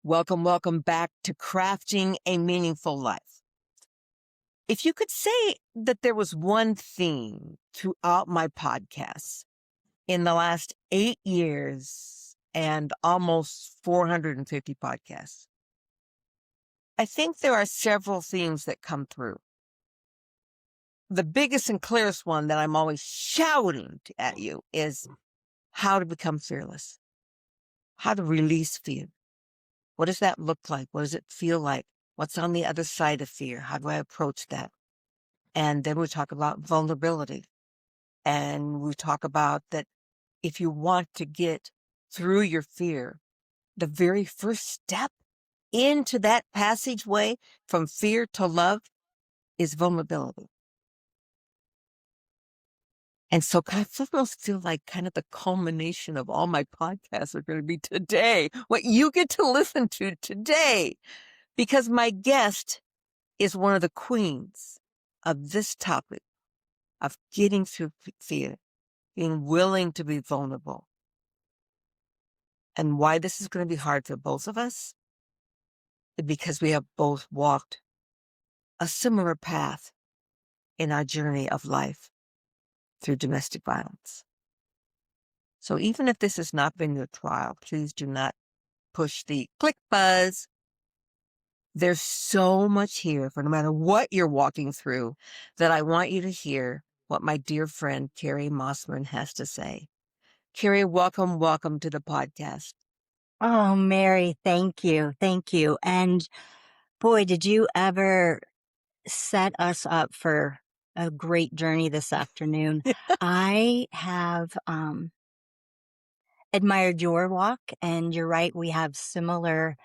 Welcome, welcome back to Crafting a Meaningful Life. If you could say that there was one theme throughout my podcasts in the last 8 years and almost 450 podcasts, I think there are several themes that come through. The biggest and clearest one that I'm always shouting at you is how to become fearless, how to release fear. What does that look like? What does it feel like? What's on the other side of fear? How do I approach that? And then we talk about vulnerability. And we talk about that if you want to get through your fear, the very first step into that passageway from fear to love is vulnerability. And so I almost feel like kind of the culmination of all my podcasts are going to be today, what you get to listen to today, because my guest is one of the queens of this topic of getting through fear, being willing to be vulnerable. And why this is going to be hard for both of us is because we have both walked a similar path in our journey of life through domestic violence. So even if this has not been your trial, please do not push the click buzz. There's so much here for no matter what you're walking through that I want you to hear what my dear friend Kerri Mossman has to say. Kerri, welcome to the podcast. Oh, Mary, thank you. Thank you. And boy, did you ever set us up for a great journey this afternoon. I have admired your walk, and you're right, we have similar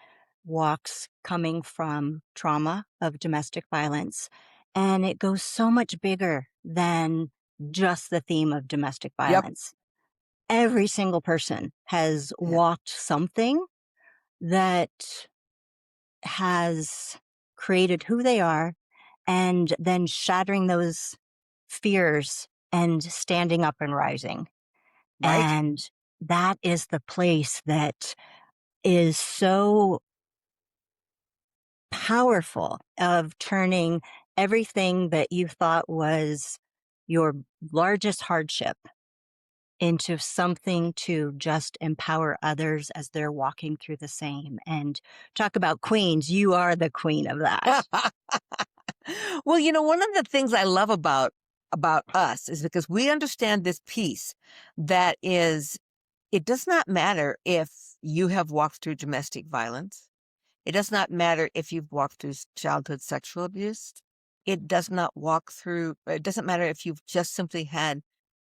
walks coming from trauma of domestic violence. And it goes so much bigger than just the theme of domestic Yep. violence. Every single person has Yeah. walked something that has created who they are, and then shattering those fears and standing up and rising. Right. And that is the place that is so powerful of turning everything that you thought was your largest hardship into something to just empower others as they're walking through the same. And talk about queens, you are the queen of that. Well, one of the things I love about us is because we understand this piece that is, it does not matter if you have walked through domestic violence. It does not matter if you've walked through childhood sexual abuse. It doesn't matter if you've just simply had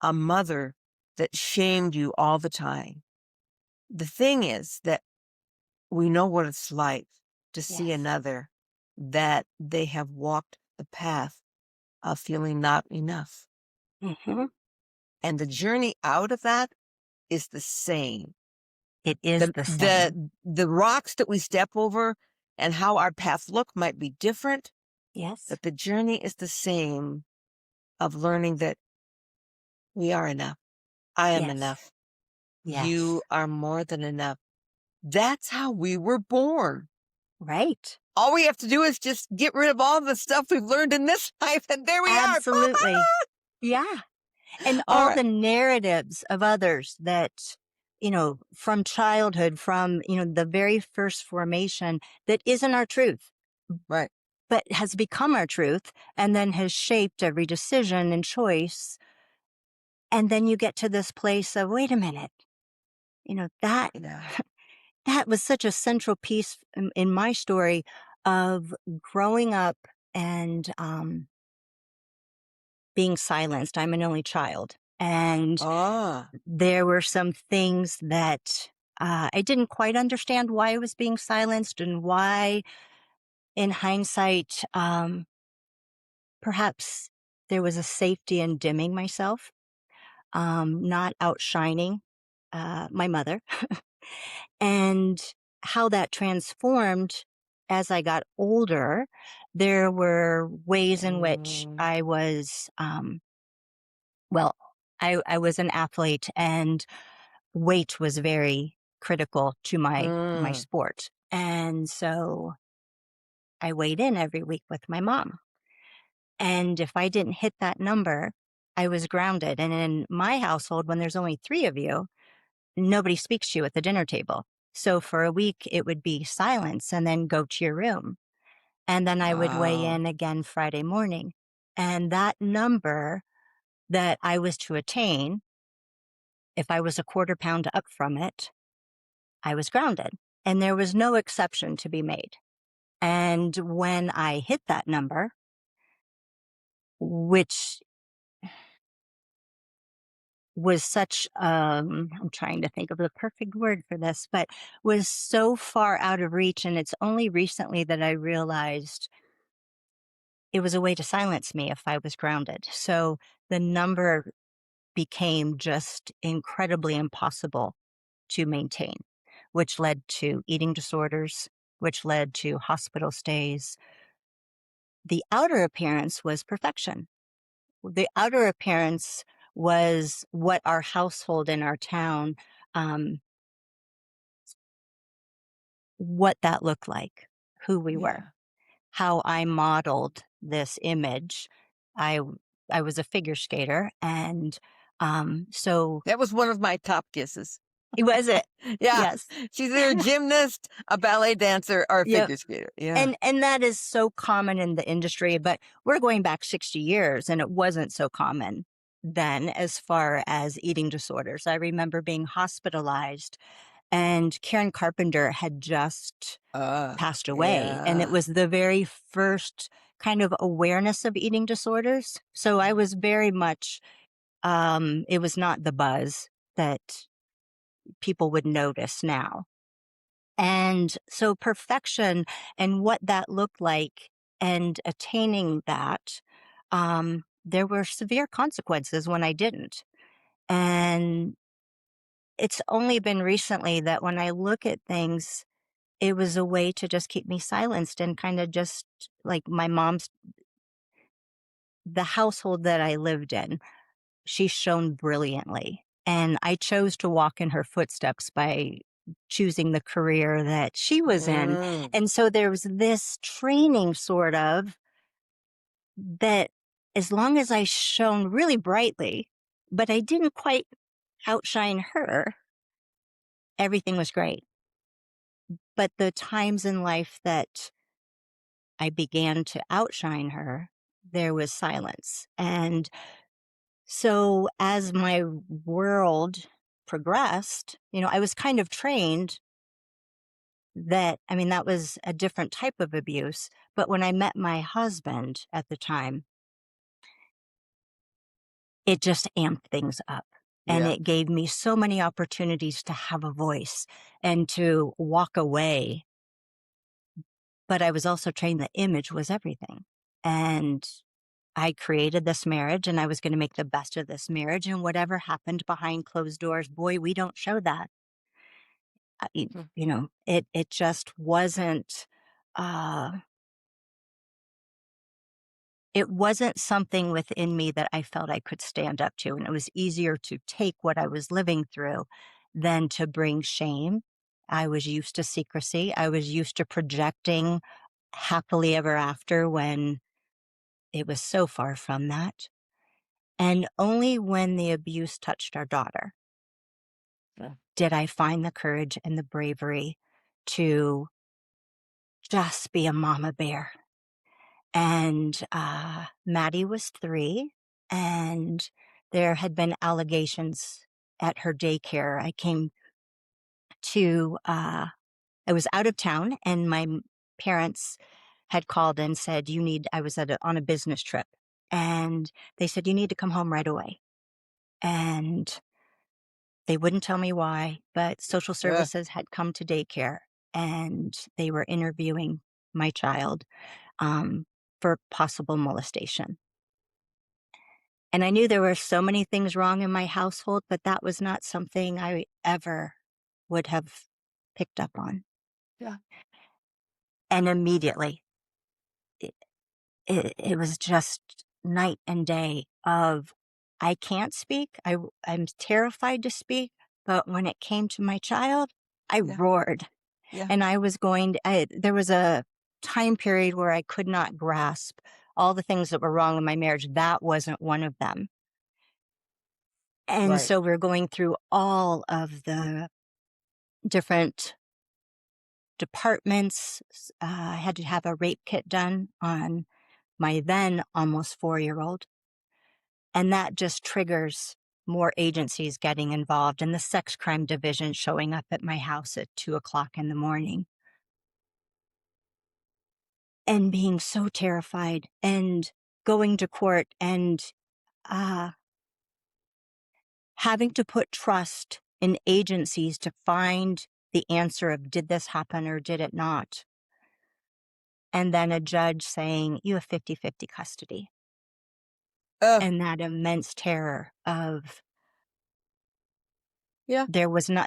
a mother that shamed you all the time. The thing is that we know what it's like to see Yes. another that they have walked the path of feeling not enough. Hmm. And the journey out of that is the same. It is The the same. the rocks that we step over and how our paths look might be different, Yes. but the journey is the same of learning that we are enough. I am Yes. enough. You Yes. are more than enough. That's how we were born. Right. All we have to do is just get rid of all the stuff we've learned in this life, and there we are. Absolutely. Yeah. And All all right. the narratives of others that, from childhood, from, the very first formation that isn't our truth, Right. but has become our truth and then has shaped every decision and choice. And then you get to this place of, wait a minute, that Yeah. that was such a central piece in my story of growing up and being silenced. I'm an only child. And Ah. there were some things that I didn't quite understand why I was being silenced and why, in hindsight, perhaps there was a safety in dimming myself, not outshining my mother. And how that transformed as I got older, there were ways in which Mm, I was, well, I was an athlete, and weight was very critical to my mm, sport. And so I weighed in every week with my mom. And if I didn't hit that number, I was grounded. And in my household, when there's only three of you, nobody speaks to you at the dinner table. So for a week, it would be silence and then go to your room. And then I would weigh Wow. in again Friday morning. And that number that I was to attain, if I was a quarter pound up from it, I was grounded. And there was no exception to be made. And when I hit that number, which was such, I'm trying to think of the perfect word for this, but was so far out of reach. And it's only recently that I realized it was a way to silence me if I was grounded. So the number became just incredibly impossible to maintain, which led to eating disorders, which led to hospital stays. The outer appearance was perfection. The outer appearance was what our household in our town, um, what that looked like, who we were, Yeah. how I modeled this image. I I was a figure skater, and so That was one of my top kisses. was it? Yeah. Yes, She's either a gymnast, a ballet dancer, or a yeah. figure skater. Yeah. And that is so common in the industry, but we're going back 60 years, and it wasn't so common then as far as eating disorders. I remember being hospitalized, and Karen Carpenter had just passed away, and it Yeah. was the very first kind of awareness of eating disorders. So I was very much, it was not the buzz that people would notice now. And so perfection and what that looked like and attaining that, there were severe consequences when I didn't. And it's only been recently that when I look at things, it was a way to just keep me silenced and kind of just like my mom's, the household that I lived in, she shone brilliantly. And I chose to walk in her footsteps by choosing the career that she was in. Mm. And so there was this training sort of that as long as I shone really brightly, but I didn't quite outshine her, everything was great. But the times in life that I began to outshine her, there was silence. And so as my world progressed, I was kind of trained that, I mean, that was a different type of abuse. But when I met my husband at the time, it just amped things up. And Yeah. it gave me so many opportunities to have a voice and to walk away. But I was also trained that image was everything. And I created this marriage and I was going to make the best of this marriage. And whatever happened behind closed doors, boy, we don't show that. Mm. It just wasn't, uh, it wasn't something within me that I felt I could stand up to. And it was easier to take what I was living through than to bring shame. I was used to secrecy. I was used to projecting happily ever after when it was so far from that. And only when the abuse touched our daughter Yeah. did I find the courage and the bravery to just be a mama bear. And Maddie was 3, and there had been allegations at her daycare. To, I was out of town, and my parents had called and said, "You need," I was on a business trip, and they said, "You need to come home right away." And they wouldn't tell me why, but social Yeah. services had come to daycare and they were interviewing my child um, for possible molestation. And I knew there were so many things wrong in my household, but that was not something I ever would have picked up on. Yeah. And immediately, it, it was just night and day of I can't speak. I'm terrified to speak. But when it came to my child, I Yeah. roared. Yeah. And there was a time period where I could not grasp all the things that were wrong in my marriage. That wasn't one of them. And Right. so we're going through all of the different departments. I had to have a rape kit done on my then almost 4-year-old. And that just triggers more agencies getting involved, and the sex crime division showing up at my house at 2 o'clock in the morning and being so terrified and going to court and uh, having to put trust in agencies to find the answer of did this happen or did it not? And then a judge saying, you have 50-50 custody. Uh, And that immense terror of yeah.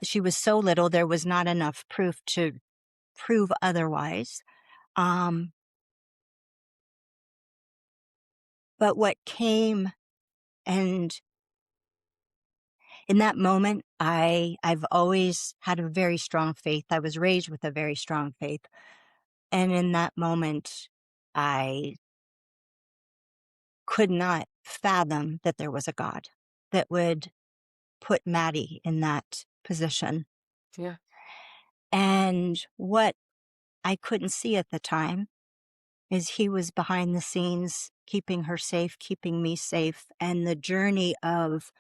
she was so little, there was not enough proof to prove otherwise. Um, but what came, and in that moment, I've always had a very strong faith. I was raised with a very strong faith. And in that moment, I could not fathom that there was a God that would put Maddie in that position. Yeah. And what I couldn't see at the time is he was behind the scenes, keeping her safe, keeping me safe. And the journey of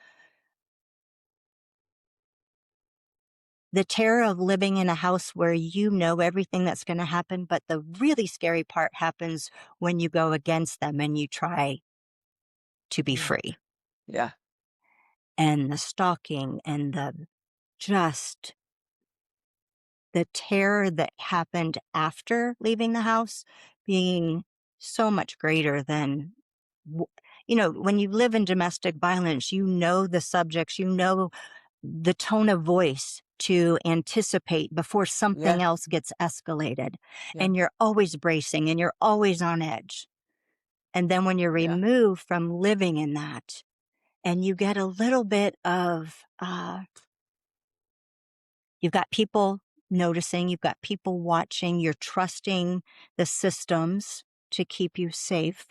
the terror of living in a house where you know everything that's going to happen, but the really scary part happens when you go against them and you try to be Yeah. free. Yeah. And the stalking and just the terror that happened after leaving the house being so much greater than, when you live in domestic violence, you know the subjects, you know the tone of voice to anticipate before Yeah. something else gets escalated. Yeah. And you're always bracing and you're always on edge. And then when you're Yeah. removed from living in that and you get a little bit of, you've got people noticing, you've got people watching, you're trusting the systems to keep you safe.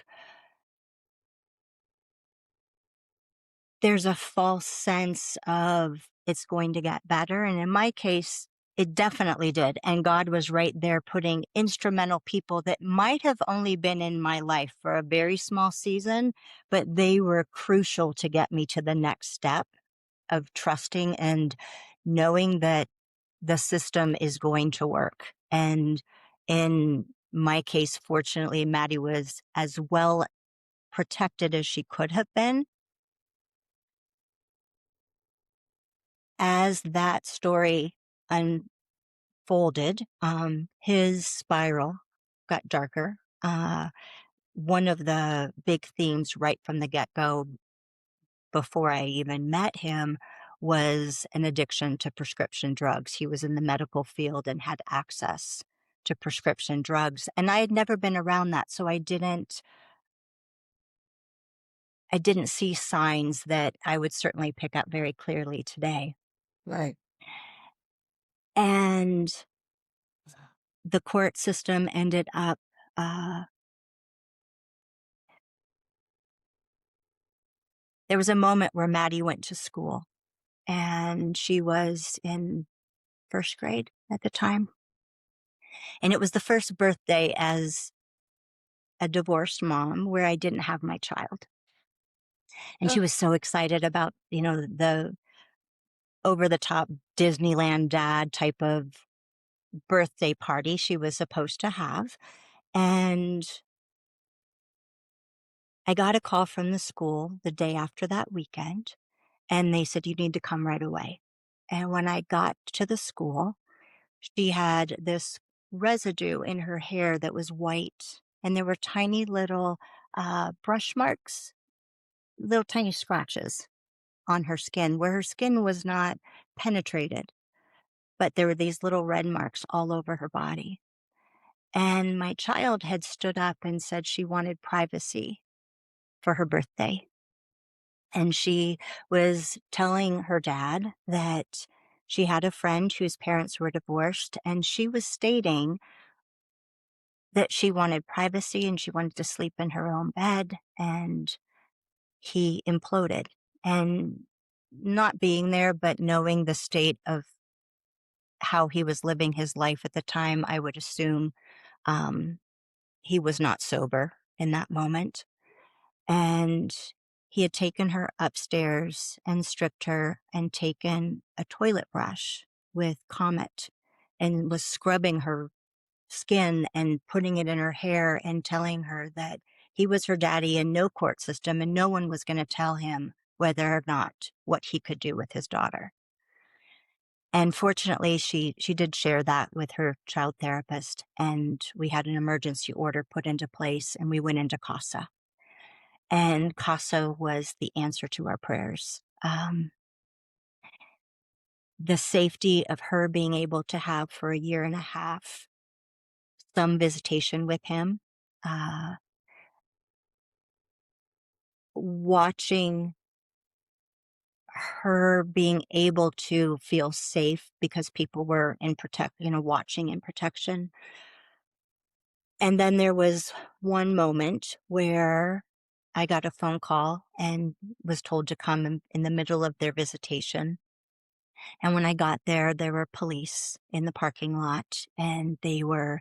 There's a false sense of it's going to get better. And in my case, it definitely did. And God was right there putting instrumental people that might have only been in my life for a very small season, but they were crucial to get me to the next step of trusting and knowing that the system is going to work. And in my case, fortunately, Maddie was as well protected as she could have been. As that story unfolded, his spiral got darker. One of the big themes right from the get-go, before I even met him, was an addiction to prescription drugs. He was in the medical field and had access to prescription drugs. And I had never been around that, so I didn't see signs that I would certainly pick up very clearly today. Right. And the court system ended up, uh, there was a moment where Maddie went to school and she was in first grade at the time. And it was the first birthday as a divorced mom where I didn't have my child. And Uh, she was so excited about, the over the top Disneyland dad type of birthday party she was supposed to have. And I got a call from the school the day after that weekend, and they said, you need to come right away. And when I got to the school, she had this residue in her hair that was white, and there were tiny little brush marks, little tiny scratches on her skin where her skin was not penetrated, but there were these little red marks all over her body. And my child had stood up and said she wanted privacy for her birthday. And she was telling her dad that She had a friend whose parents were divorced, and she was stating that she wanted privacy and she wanted to sleep in her own bed, and he imploded. And not being there, but knowing the state of how he was living his life at the time, I would assume um, he was not sober in that moment. And he had taken her upstairs and stripped her and taken a toilet brush with Comet and was scrubbing her skin and putting it in her hair and telling her that he was her daddy and no court system and no one was going to tell him whether or not what he could do with his daughter. And fortunately, she did share that with her child therapist, and we had an emergency order put into place, and we went into CASA. And CASA was the answer to our prayers. The safety of her being able to have for a year and a half some visitation with him, uh, watching her being able to feel safe because people were watching in protection. And then there was one moment where I got a phone call and was told to come in the middle of their visitation. And when I got there, there were police in the parking lot and they were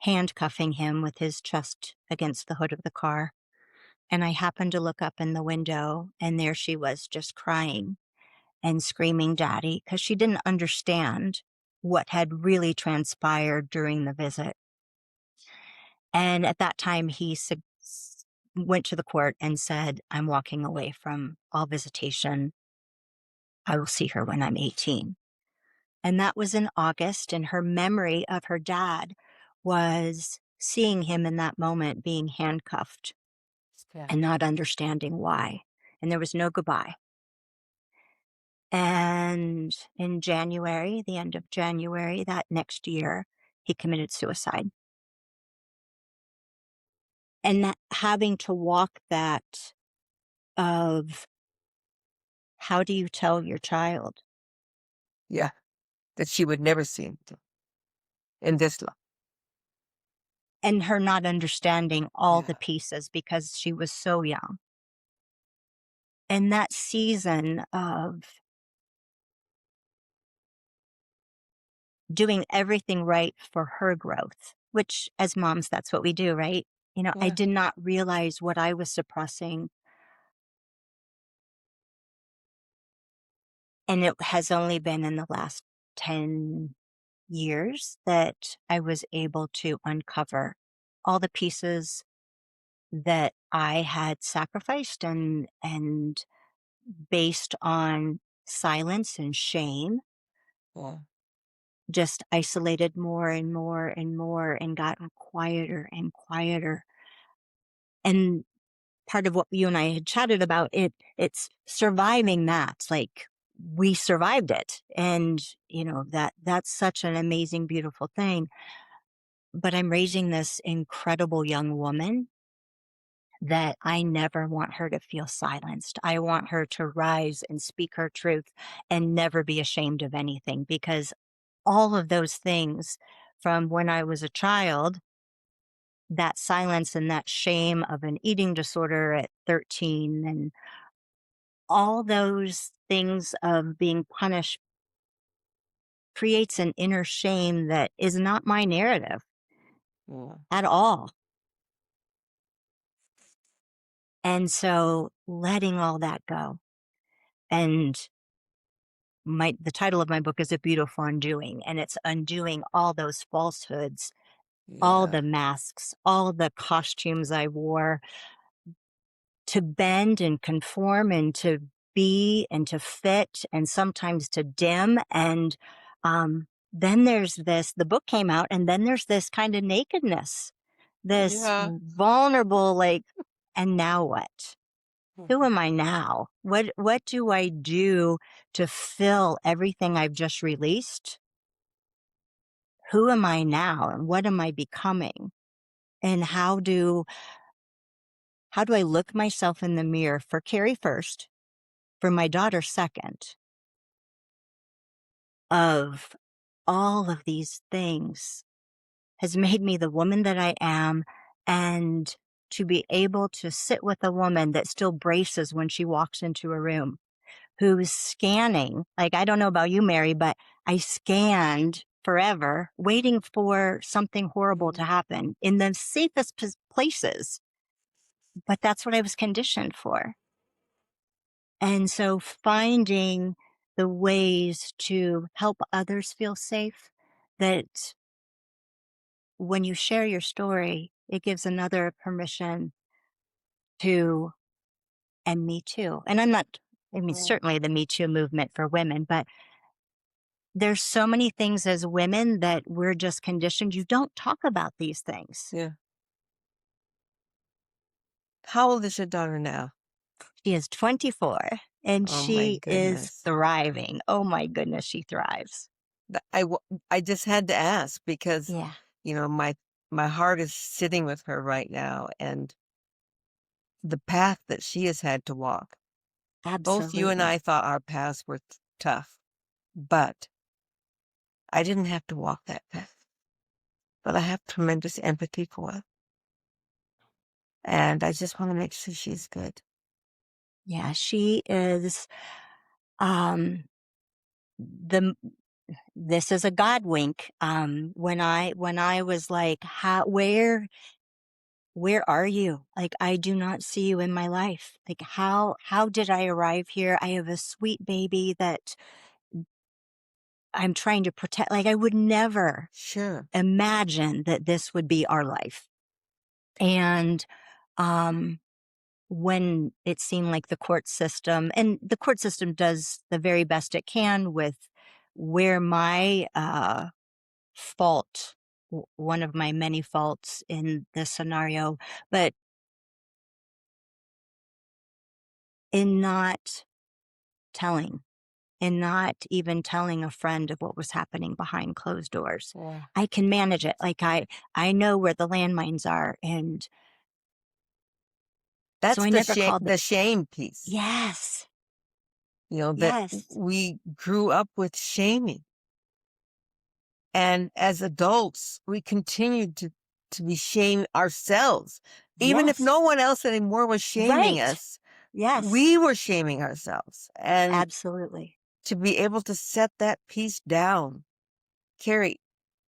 handcuffing him with his chest against the hood of the car. And I happened to look up in the window and there she was just crying and screaming, "Daddy," because she didn't understand what had really transpired during the visit. And at that time, went to the court and said, "I'm walking away from all visitation. I will see her when I'm 18." And that was in August, and her memory of her dad was seeing him in that moment being handcuffed Yeah. and not understanding why. And there was no goodbye. And in January, the end of January, that next year, he committed suicide. And that having to walk that of how do you tell your child? Yeah. That she would never see him in this life. And her not understanding all the Yeah. pieces because she was so young. And that season of doing everything right for her growth, which as moms, that's what we do, right? I Yeah. did not realize what I was suppressing. And it has only been in the last 10 years that I was able to uncover all the pieces that I had sacrificed and based on silence and shame, Yeah. just isolated more and more and more and gotten quieter and quieter. And part of what you and I had chatted about, it's surviving that. Like we survived it. And that's such an amazing, beautiful thing. But I'm raising this incredible young woman that I never want her to feel silenced. I want her to rise and speak her truth and never be ashamed of anything because all of those things from when I was a child, that silence and that shame of an eating disorder at 13 and all those things of being punished creates an inner shame that is not my narrative Yeah. at all. And so letting all that go. And the title of my book is A Beautiful Undoing, and it's undoing all those falsehoods, all Yeah. the masks, all the costumes I wore to bend and conform and to be and to fit and sometimes to dim. And then the book came out, and then there's this kind of nakedness, this Yeah. vulnerable, like, and now what? Who Mhm. am I now? What do I do to fill everything I've just released? Who am I now and what am I becoming? And how do I look myself in the mirror for Kerri first, for my daughter second, of all of these things has made me the woman that I am. And to be able to sit with a woman that still braces when she walks into a room, who's scanning. Like, I don't know about you, Mary, but I scanned forever, waiting for something horrible to Mhm. happen in the safest places. But that's what I was conditioned for. And so finding the ways to help others feel safe, that when you share your story, it gives another permission to, and me too. And I'm not, I mean, Mm. certainly the Me Too movement for women, but there's so many things as women that we're just conditioned. You don't talk about these things. Yeah. How old is your daughter now? She is 24 and Oh my she is goodness. thriving. Oh my goodness, she thrives. I just had to ask because, Yeah, my heart is sitting with her right now, and the path that she has had to walk. Both you and absolutely. I thought our paths were tough, but I didn't have to walk that path. But I have tremendous empathy for it, and I just want to make sure she's good. Yeah, she is um the this is a God wink. When I was like, how where are you? Like, I do not see you in my life. Like, how did I arrive here? I have a sweet baby that I'm trying to protect. Like, I would never Sure. imagine that this would be our life. And um when it seemed like the court system does the very best it can with where my fault, one of my many faults in this scenario, but in not telling, in not even telling a friend of what was happening behind closed doors. Yeah. I can manage it. Like, I know where the landmines are. And so That's I never called the shame piece, yes, that yes, we grew up with shaming. And as adults, we continued to be shamed ourselves. Even if yes, no one else anymore was shaming right. us, Yes, we were shaming ourselves. And absolutely. to be able to set that piece down, Kerri,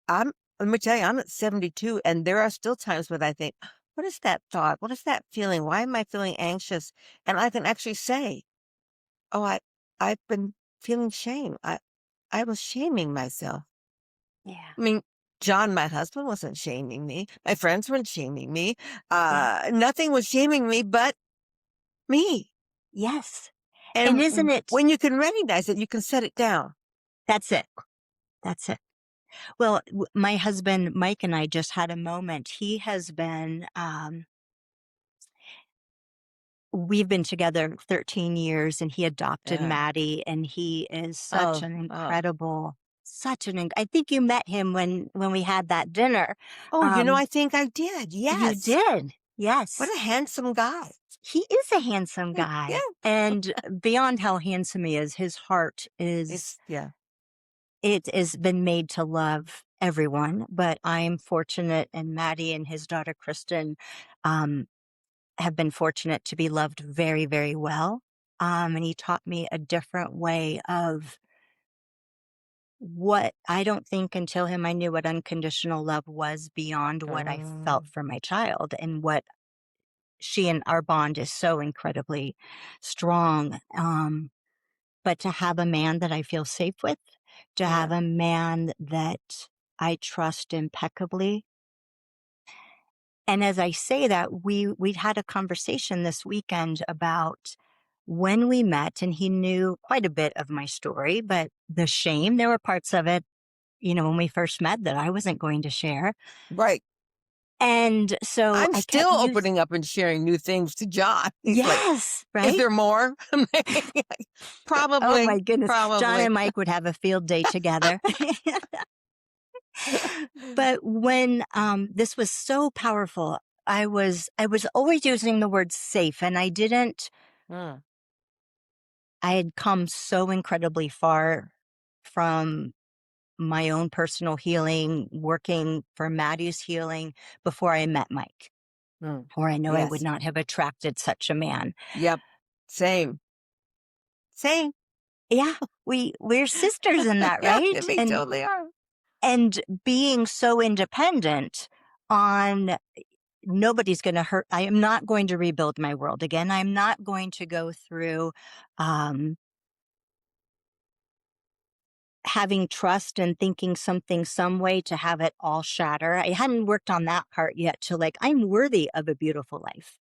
I'm, let me tell you, I'm at 72, and there are still times when I think, what is that thought? What is that feeling? Why am I feeling anxious? And I can actually say, oh, I've been feeling shame. I was shaming myself. Yeah, I mean, John, my husband, wasn't shaming me. My friends weren't shaming me. yeah, Nothing was shaming me but me. yes. And And isn't it when you can recognize it, you can set it down. that's it. That's it. Well, my husband, Mike, and I just had a moment. He has been, we've been together 13 years and he adopted Yeah. Maddie and he is Oh, oh, I think you met him when we had that dinner. oh, Um, I think I did. you Yes. did. What Yes. a handsome guy. He is a handsome Yeah. guy. And beyond how handsome he is, his heart is, Yeah. it has been made to love everyone. But I am fortunate, and Maddie and his daughter Kristen um, have been fortunate to be loved very, very well. And he taught me a different way of what I don't think until him I knew what unconditional love was beyond what I felt Um, for my child, and what she and our bond is so incredibly strong. But to have a man that I feel safe with, to have yeah. a man that I trust impeccably. And as I say that, we'd had a conversation this weekend about when we met, and he knew quite a bit of my story, but the shame, there were parts of it, when we first met that I wasn't going to share. Right. And so I'm I kept still using, opening up and sharing new things to John. He's like, yes, is right? there more? Oh Probably, my goodness. John probably. and Mike would have a field day together. But when this was so powerful, I was always using the word safe, and I had come so incredibly far from my own personal healing, working for Maddie's healing before I met Mike, Mm. or I know I would Yes. not have attracted such a man. Yep. Same. Same. Yeah, we're sisters in that, Yeah, right? we totally are. And being so independent on nobody's going to hurt. I am not going to rebuild my world again. I'm not going to go through um, having trust and thinking something some way to have it all shatter. I hadn't worked on that part yet to like, I'm worthy of a beautiful life.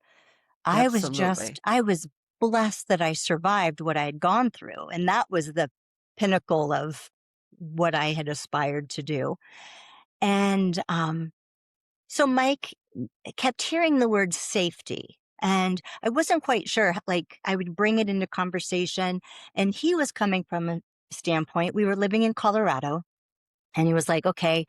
Absolutely. I was blessed that I survived what I had gone through. And that was the pinnacle of what I had aspired to do. And so Mike kept hearing the word safety. And I wasn't quite sure, like, I would bring it into conversation. And he was coming from a standpoint, we were living in Colorado. And he was like, okay,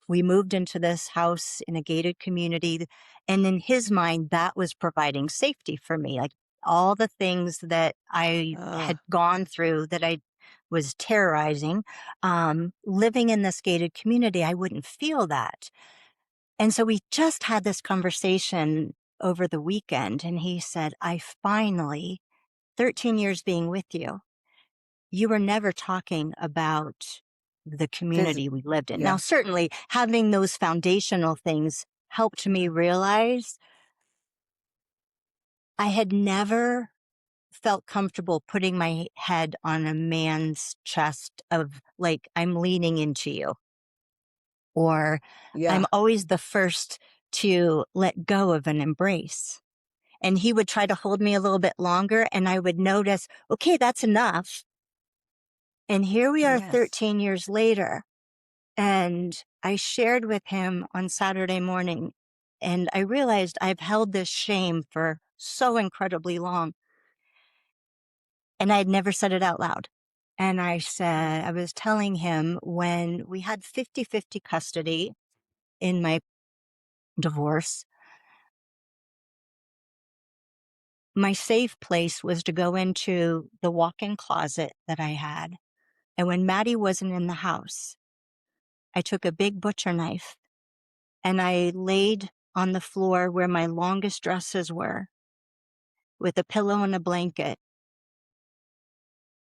we moved into this house in a gated community. And in his mind, that was providing safety for me. Like all the things that I Uh, had gone through that I was terrorizing, living in this gated community, I wouldn't feel that. And so we just had this conversation over the weekend. And he said, I finally, 13 years being with you were never talking about the phys- community we lived in. Now, yeah. certainly having those foundational things helped me realize I had never felt comfortable putting my head on a man's chest of like, I'm leaning into you, or I'm Yeah. always the first to let go of an embrace. And he would try to hold me a little bit longer, and I would notice, okay, that's enough. And here we are Yes. 13 years later. And I shared with him on Saturday morning, and I realized I've held this shame for so incredibly long, and I had never said it out loud. And I Mm. said, I was telling him when we had 50-50 custody in my divorce, my safe place was to go into the walk in closet that I had. And when Maddie wasn't in the house, I took a big butcher knife and I laid on the floor where my longest dresses were with a pillow and a blanket.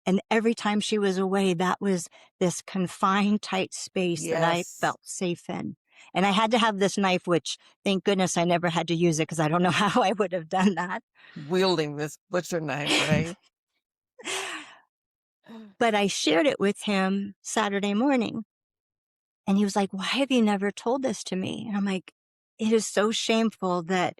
And every time she was away, that was this confined, tight space that I Yes. felt safe in. And I had to have this knife, which thank goodness I never had to use it because I don't know how I would have done that. Wielding this butcher knife, right? But I shared it with him Saturday morning. And he was like, why have you never told this to me? And I'm like, it is so shameful that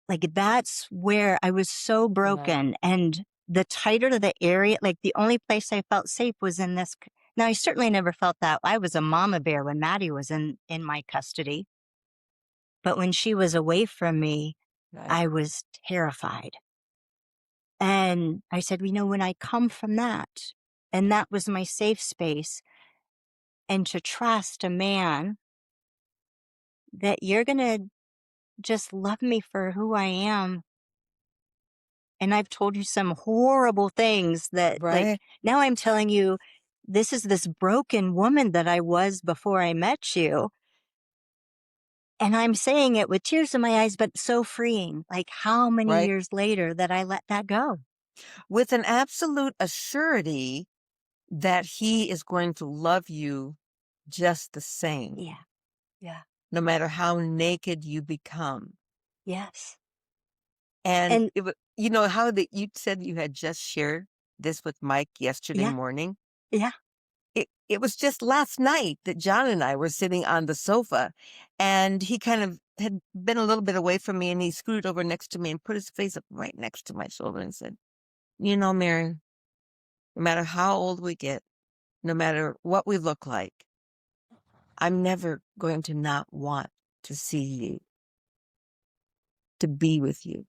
like, that's where I was so Yeah. broken, and the tighter the area, like, the only place I felt safe was in this c now, I certainly never felt that. I was a mama bear when Maddie was in my custody, but when she was away from me, Right. I was terrified, and I said, "You know, when I come from that, and that was my safe space, and to trust a man that you're gonna just love me for who I am. And I've told you some horrible things that, like, Right. now I'm telling you, this is this broken woman that I was before I met you. And I'm saying it with tears in my eyes, but so freeing. Like, how many Right. years later that I let that go? With an absolute assurity that he is going to love you just the same, Yeah. Yeah. no matter how naked you become. Yes. And And you know how that you said you had just shared this with Mike yesterday yeah. morning? Yeah. It was just last night that John and I were sitting on the sofa, and he kind of had been a little bit away from me, and he scooted over next to me and put his face up right next to my shoulder and said, "You know, Mary, no matter how old we get, no matter what we look like, I'm never going to not want to see you, to be with you."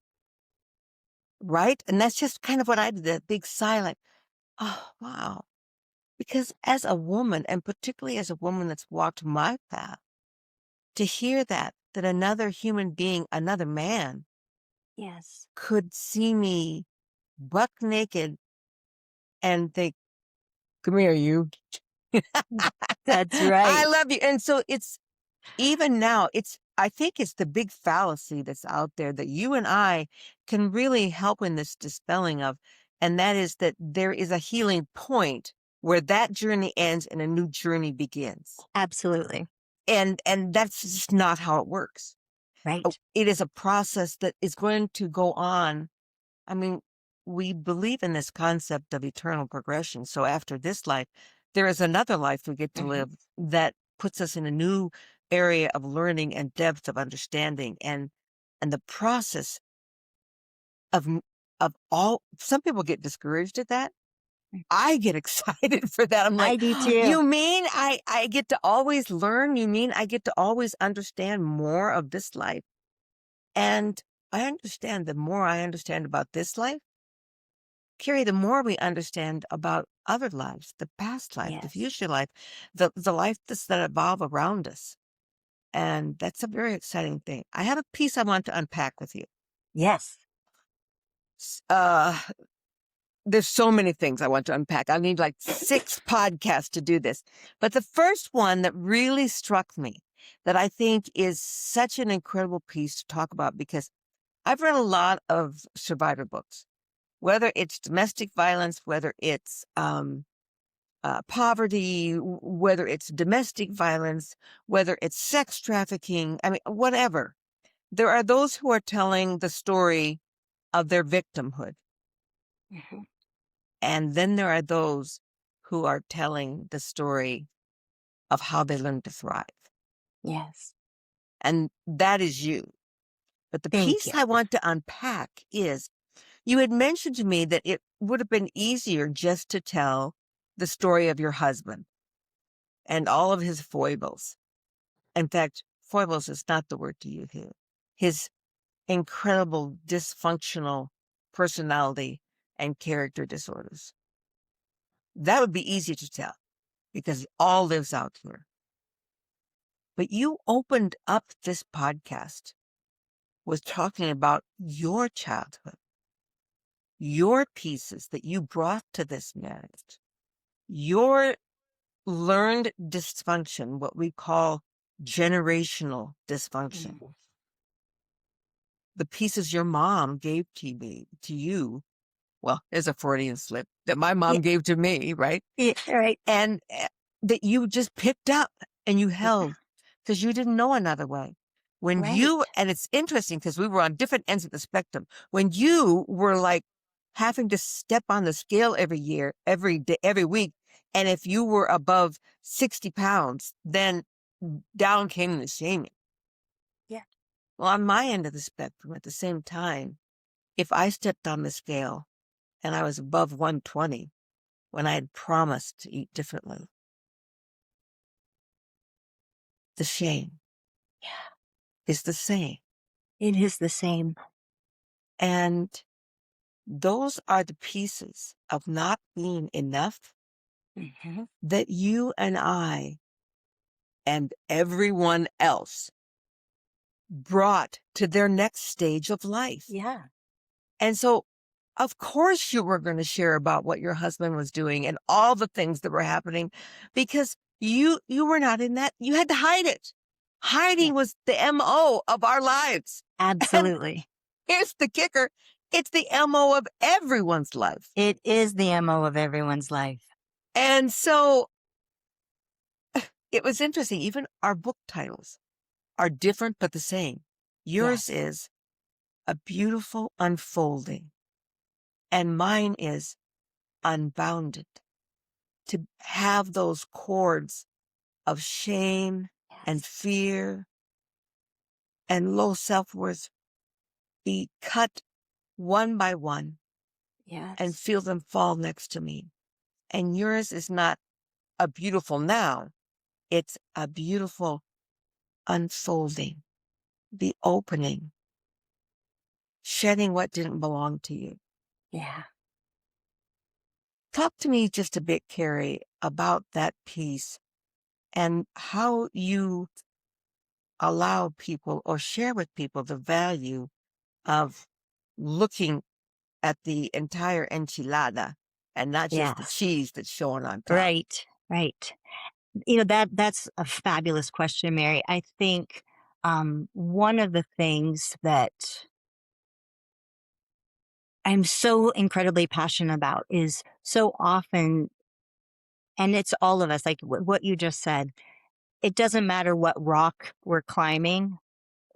Right? And that's just kind of what I did, that big sigh, like, oh, wow. Because as a woman, and particularly as a woman that's walked my path, to hear that another human being, another man, yes. could see me buck naked and think, Come here, you. That's I right. love you. And so it's even now, I think it's the big fallacy that's out there that you and I can really help in this dispelling of, and that is that there is a healing point where that journey ends and a new journey begins. Absolutely. And that's just not how it works. Right. It is a process that is going to go on. I mean, we believe in this concept of eternal progression. So after this life, there is another life we get to Mhm. live that puts us in a new area of learning and depth of understanding and the process of of all. Some people get discouraged at that. I get excited for that. I'm like, I do too. you mean I get to always learn? You mean I get to always understand more of this life? And I understand the more I understand about this life, Kerri, the more we understand about other lives, the past life, the Yes. future life, the life that evolve around us. And that's a very exciting thing. I have a piece I want to unpack with you. Yes. S- Uh, there's so many things I want to unpack. I need like 6 podcasts to do this. But the first one that really struck me that I think is such an incredible piece to talk about because I've read a lot of survivor books, whether it's domestic violence, whether it's poverty, whether it's domestic violence, whether it's sex trafficking, I mean, whatever. There are those who are telling the story of their victimhood. Mhm. And then there are those who are telling the story of how they learned to thrive. Yes. And that is you. But the Thank piece you. I want to unpack is you had mentioned to me that it would have been easier just to tell the story of your husband and all of his foibles. In fact, foibles is not the word to use here. His incredible dysfunctional personality and character disorders. That would be easy to tell because it all lives out here. But you opened up this podcast with talking about your childhood, your pieces that you brought to this marriage, your learned dysfunction, what we call generational dysfunction, Mhm. the pieces your mom gave to you. Well, there's a Freudian slip that my Yeah. mom gave to me, right? Yeah. Right. And that you just picked up and you held because you didn't know another way. Right. And it's interesting because we were on different ends of the spectrum. When you were like having to step on the scale every year, every day, every week, and if you were above 60 pounds, then down came the shaming. Yeah. Well, on my end of the spectrum at the same time, if I stepped on the scale and I was above 120 when I had promised to eat differently, the shame Yeah. is the same. It is the same. And those are the pieces of not being enough Mhm. that you and I and everyone else brought to their next stage of life. Yeah. And so, of course, you were going to share about what your husband was doing and all the things that were happening because you were not in that. You had to hide it. Yeah. Hiding was the MO of our lives. And Absolutely. here's the kicker. It's the MO of everyone's life. It is the MO of everyone's life. And so it was interesting. Even our book titles are different, but the same. Yours Yes. is A Beautiful Unfolding, and mine is Unbounded. To have those cords of shame and Yes. fear and low self-worth be cut one by one and Yes. feel them fall next to me. And yours is not a beautiful now. It's a beautiful unfolding, the opening, shedding what didn't belong to you. Yeah. Talk to me just a bit, Kerri, about that piece and how you allow people or share with people the value of looking at the entire enchilada and not just the Yes. cheese that's showing on top. Right. Right. That's a fabulous question, Mary. I think one of the things that I'm so incredibly passionate about is so often, and it's all of us, like what you just said, it doesn't matter what rock we're climbing,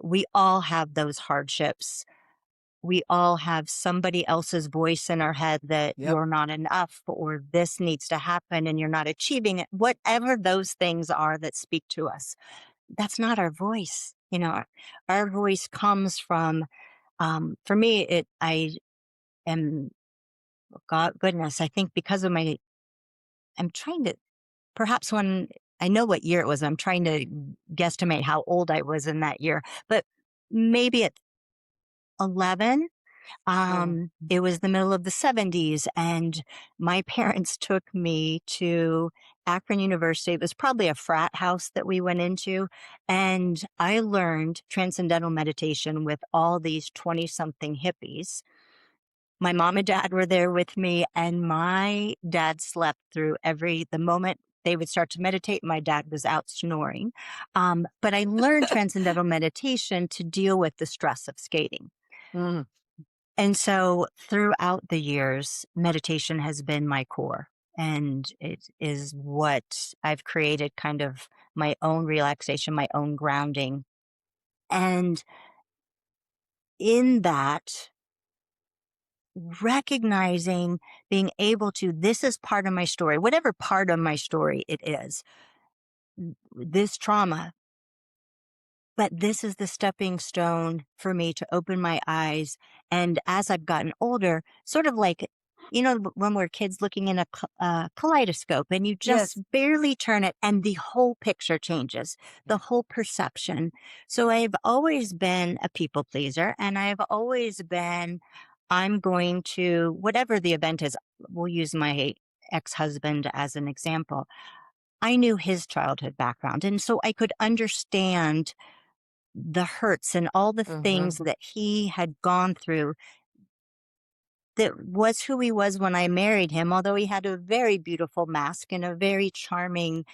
we all have those hardships. We all have somebody else's voice in our head that Yep. you're not enough or this needs to happen and you're not achieving it. Whatever those things are that speak to us, that's not our voice. Our voice comes from, for me, I am, God, goodness, I think because of I'm trying to, perhaps when I know what year it was, I'm trying to guesstimate how old I was in that year, but maybe at 11. Mm. It was the middle of the 70s, and my parents took me to Akron University. It was probably a frat house that we went into, and I learned transcendental meditation with all these 20 something hippies. My mom and dad were there with me, and my dad slept through the moment they would start to meditate. My dad was out snoring. But I learned transcendental meditation to deal with the stress of skating. Mm. And so throughout the years, meditation has been my core. And it is what I've created kind of my own relaxation, my own grounding. And in that, recognizing, being able to, this is part of my story, whatever part of my story it is, this trauma. But this is the stepping stone for me to open my eyes. And as I've gotten older, sort of like, when we're kids looking in a kaleidoscope and you just Yes. barely turn it and the whole picture changes, the whole perception. So I've always been a people pleaser and I've always been, I'm going to, whatever the event is, we'll use my ex husband as an example. I knew his childhood background. And so I could understand the hurts and all the Hmm. things that he had gone through that was who he was when I married him, although he had a very beautiful mask and a very charming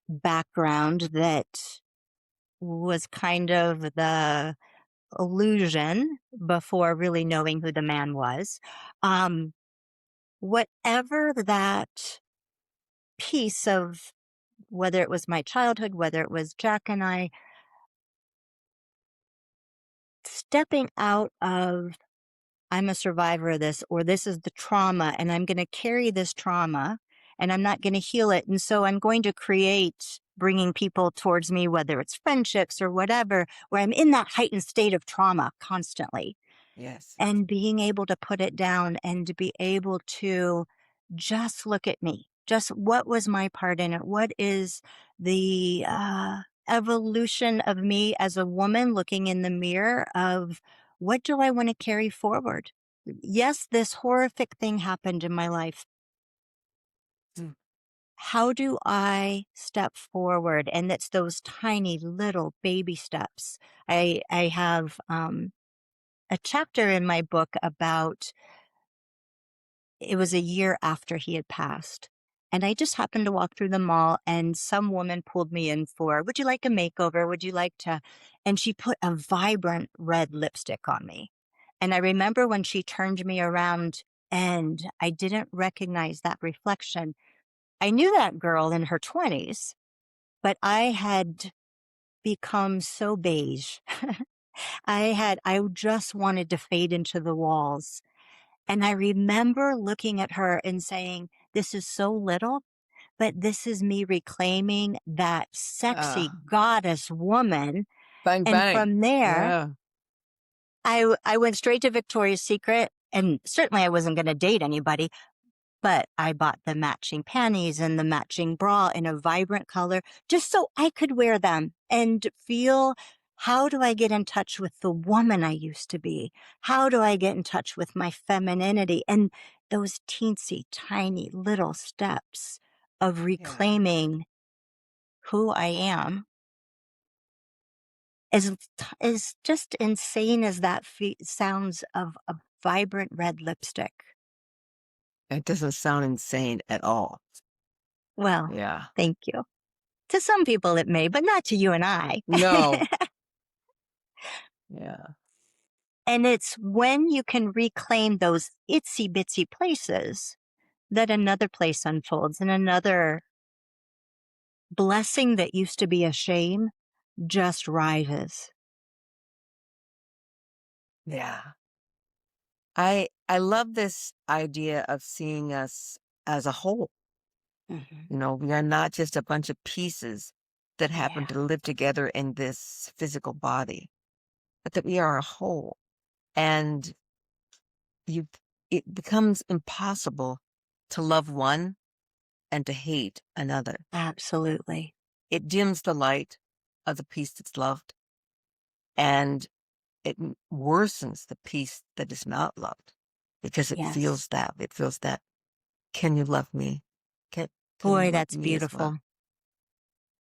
background that was kind of the illusion before really knowing who the man was. Um, Whatever that piece of, whether it was my childhood, whether it was Jack and I, stepping out of I'm a survivor of this, or this is the trauma, and I'm going to carry this trauma and I'm not going to heal it. And so I'm going to create bringing people towards me, whether it's friendships or whatever, where I'm in that heightened state of trauma constantly Yes. and being able to put it down and to be able to just look at me. Just what was my part in it? What is the evolution of me as a woman looking in the mirror of what do I want to carry forward? Yes, this horrific thing happened in my life. Mm. How do I step forward? And it's those tiny little baby steps. I have a chapter in my book about it was a year after he had passed. And I just happened to walk through the mall and some woman pulled me in for, would you like a makeover? Would you like to? And she put a vibrant red lipstick on me. And I remember when she turned me around and I didn't recognize that reflection. I knew that girl in her 20s, but I had become so beige. I just wanted to fade into the walls. And I remember looking at her and saying, this is so little, but this is me reclaiming that sexy Ah, goddess woman. bang, And bang. from there, Yeah. I went straight to Victoria's Secret. And certainly I wasn't going to date anybody, but I bought the matching panties and the matching bra in a vibrant color just so I could wear them and feel, how do I get in touch with the woman I used to be? How do I get in touch with my femininity? And those teensy tiny little steps of Yeah. reclaiming who I am is just insane as that sounds of a vibrant red lipstick. It doesn't sound insane at all. Well, Yeah. thank you. To some people it may, but not to you and I. No. Yeah. And it's when you can reclaim those itsy bitsy places that another place unfolds and another blessing that used to be a shame just rises. Yeah. I love this idea of seeing us as a whole. Mhm. We are not just a bunch of pieces that happen Yeah, to live together in this physical body, but that we are a whole. And you it becomes impossible to love one and to hate another. absolutely. It dims the light of the piece that's loved, and it worsens the piece that is not loved because it Yes. feels that. It feels that, can you love me? Can you Boy, love that's me as well? beautiful.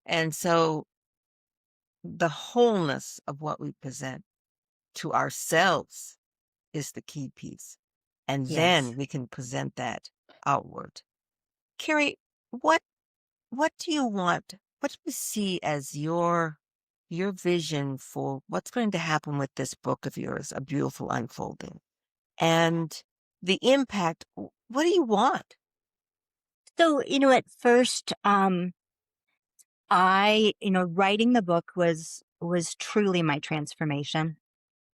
And so the wholeness of what we present to ourselves is the key piece. And Yes. then we can present that outward. Kerri, what what do you want? What do you see as your vision for what's going to happen with this book of yours, A Beautiful Unfolding? And the impact, what do you want? So, at first, writing the book was truly my transformation.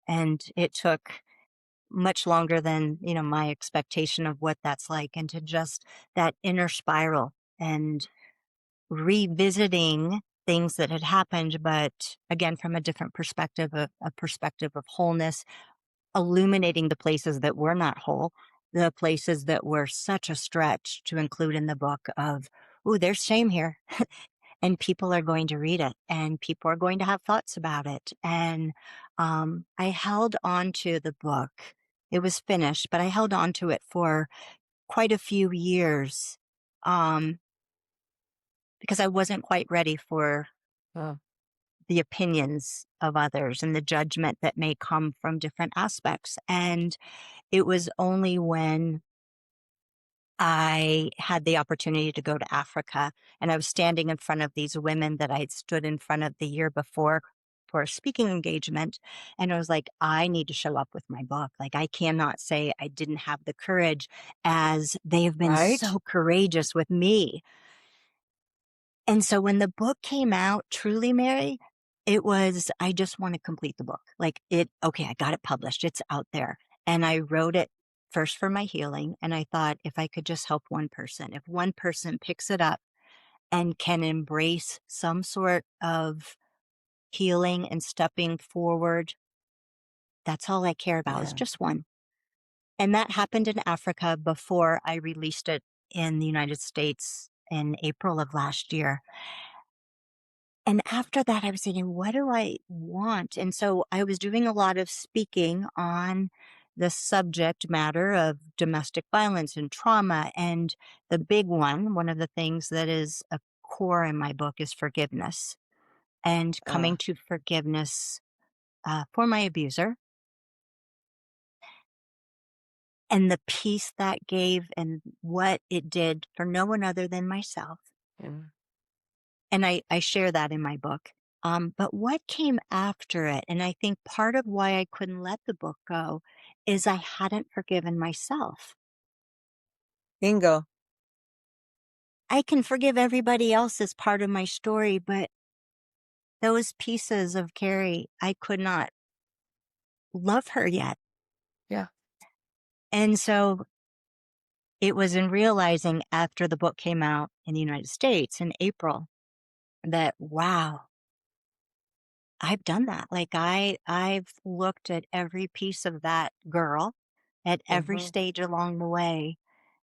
And it took much longer than, my expectation of what that's like. And to just that inner spiral and revisiting things that had happened, but again, from a different perspective, a perspective of wholeness, illuminating the places that were not whole, the places that were such a stretch to include in the book of, ooh, there's shame here. And people are going to read it and people are going to have thoughts about it. And I held on to the book. It was finished, but I held on to it for quite a few years um, because I wasn't quite ready for Oh, the opinions of others and the judgment that may come from different aspects. And it was only when I had the opportunity to go to Africa and I was standing in front of these women that I had stood in front of the year before for a speaking engagement. And I was like, I need to show up with my book. Like, I cannot say I didn't have the courage as they have been right? so courageous with me. And so when the book came out, truly, Mary, it was, I just want to complete the book. Okay, I got it published, it's out there. And I wrote it first for my healing. And I thought, if I could just help one person, if one person picks it up and can embrace some sort of healing and stepping forward, that's all I care about is Yeah. just one. And that happened in Africa before I released it in the United States in April of last year. And after that, I was thinking, what do I want? And so I was doing a lot of speaking on the subject matter of domestic violence and trauma. And the big one of the things that is a core in my book is forgiveness and Uh, coming to forgiveness for my abuser and the peace that gave and what it did for no one other than myself. yeah. And I share that in my book. But what came after it, and I think part of why I couldn't let the book go is I hadn't forgiven myself. Bingo. I can forgive everybody else as part of my story, but those pieces of Kerri, I could not love her yet. Yeah. And so it was in realizing after the book came out in the United States in April that, wow, I've done that. Like I've looked at every piece of that girl at every Hmm. stage along the way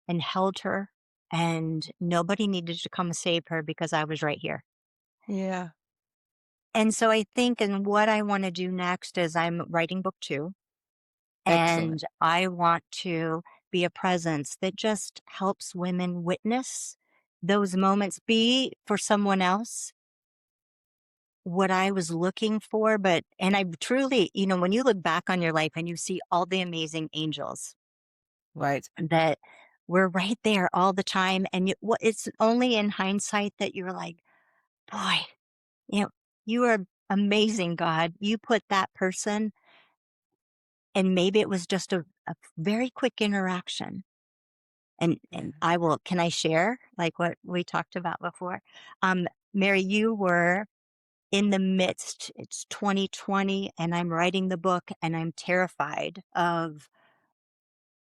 and held her and nobody needed to come save her because I was right here. Yeah. And so I think and what I want to do next is I'm writing book 2 Excellent. and I want to be a presence that just helps women witness those moments be for someone else what I was looking for, but and I truly, when you look back on your life and you see all the amazing angels Right. that were right there all the time. And it's only in hindsight that you're like, boy, you know, you are amazing, God. You put that person, and maybe it was just a very quick interaction. And Yeah. I will, can I share like what we talked about before? Um, Mary, you were in the midst, it's 2020, and I'm writing the book, and I'm terrified of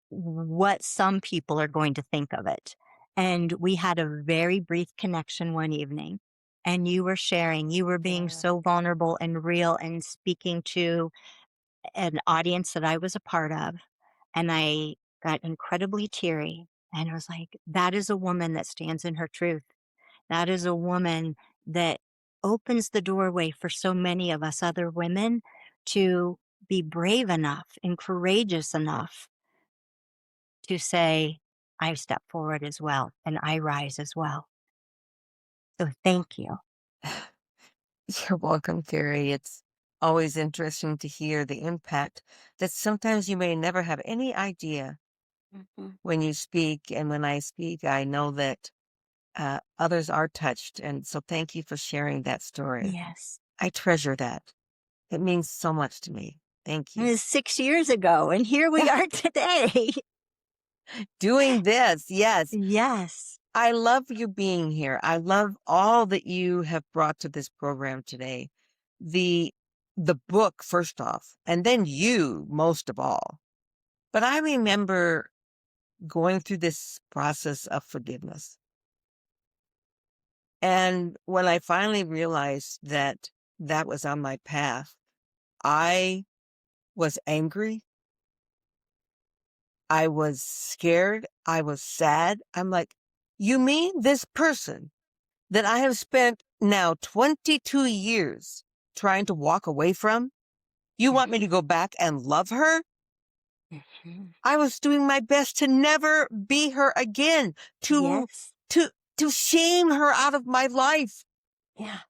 what some people are going to think of it. And we had a very brief connection one evening, and you were sharing, you were being Yeah. so vulnerable and real and speaking to an audience that I was a part of. And I got incredibly teary. And I was like, that is a woman that stands in her truth. That is a woman that opens the doorway for so many of us other women to be brave enough and courageous enough to say, I step forward as well and I rise as well. So thank you. You're welcome, Kerri. It's always interesting to hear the impact that sometimes you may never have any idea Mhm. when you speak. And when I speak, I know that others are touched. And so thank you for sharing that story. Yes. I treasure that. It means so much to me. Thank It you. was 6 years ago, and here we are today. Doing this, yes. Yes. I love you being here. I love all that you have brought to this program today. The the book first off, and then you most of all. But I remember going through this process of forgiveness. And when I finally realized that that was on my path, I was angry. I was scared. I was sad. I'm like, you mean this person that I have spent now 22 years trying to walk away from? You want me to go back and love her? Mhm. I was doing my best to never be her again, to Yes. to to shame her out of my life. Yeah.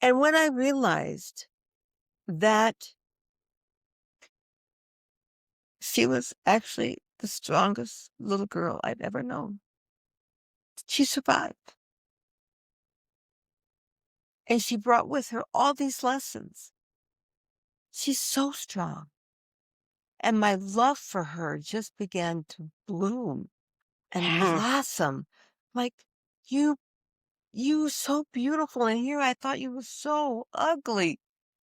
And when I realized that she was actually the strongest little girl I've ever known, she survived. And she brought with her all these lessons. She's so strong. And my love for her just began to bloom and Yeah. blossom. Like, you, you so beautiful. And here I thought you were so ugly.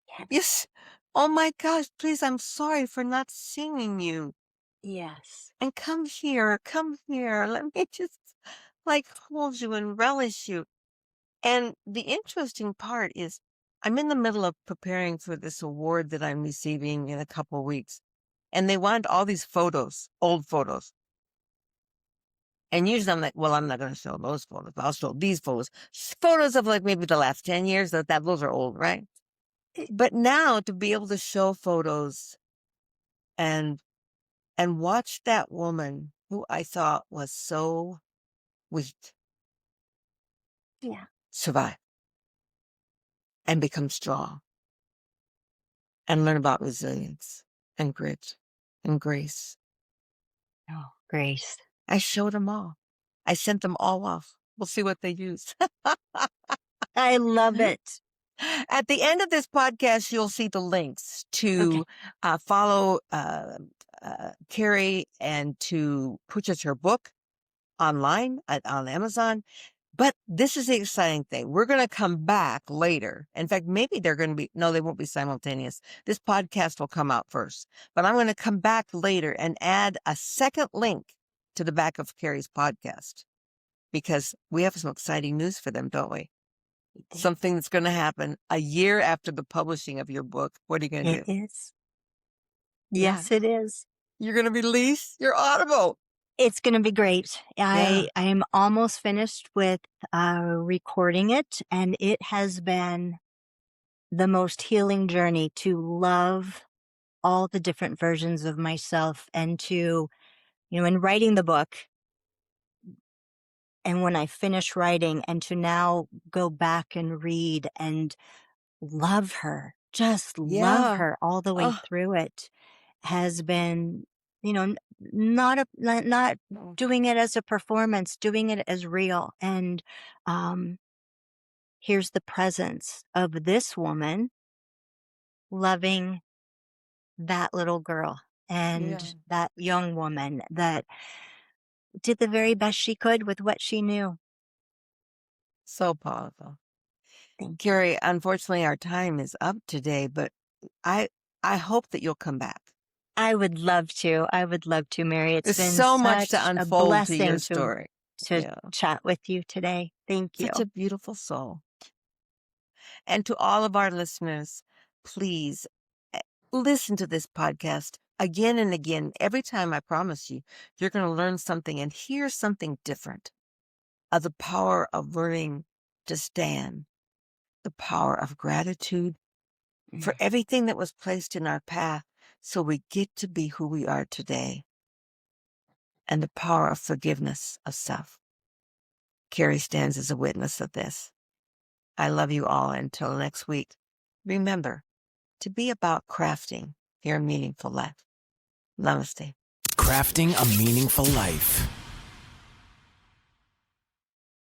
Yes. Yes. Oh my gosh, please, I'm sorry for not seeing you. Yes. And come here, come here. Let me just like hold you and relish you. And the interesting part is I'm in the middle of preparing for this award that I'm receiving in a couple weeks. And they want all these photos, old photos. And usually I'm like, well, I'm not going to show those photos. I'll show these photos. Photos of like maybe the last 10 years, those are old, right? But now to be able to show photos and watch that woman who I thought was so weak Yeah. survive and become strong and learn about resilience and grit and grace. Oh, grace. I showed them all. I sent them all off. We'll see what they use. I love it. At the end of this podcast, you'll see the links Okay. to follow Kerri and to purchase her book online on Amazon. But this is the exciting thing. We're going to come back later. In fact, maybe they're going to be, no, they won't be simultaneous. This podcast will come out first. But I'm going to come back later and add a second link to the back of Kerri's podcast because we have some exciting news for them, don't we? We do. Something that's going to happen a year after the publishing of your book. What are you going to It do? is. Yeah, Yes, it is. you're going to release your Audible. It's gonna be great. Yeah. I am almost finished with, recording it, and it has been the most healing journey to love all the different versions of myself and to, in writing the book, and when I finish writing, and to now go back and read and love her, just love Yeah. her all the way Oh, through it has been not No. doing it as a performance, doing it as real. And um, here's the presence of this woman loving that little girl Yeah. and that young woman that did the very best she could with what she knew. So powerful. Thank you. Kerri, unfortunately, our time is up today, but I I hope that you'll come back. I would love to. I would love to, Mary. It's There's been so much to such a unfold to your blessing story. to Yeah. chat with you today. Thank you. Such a beautiful soul. And to all of our listeners, please listen to this podcast again and again. Every time, I promise you, you're going to learn something and hear something different of the power of learning to stand, the power of gratitude for Mm. everything that was placed in our path so we get to be who we are today, and the power of forgiveness of self. Kerri stands as a witness of this. I love you all. Until next week, remember to be about crafting your meaningful life. Namaste. Crafting a Meaningful Life.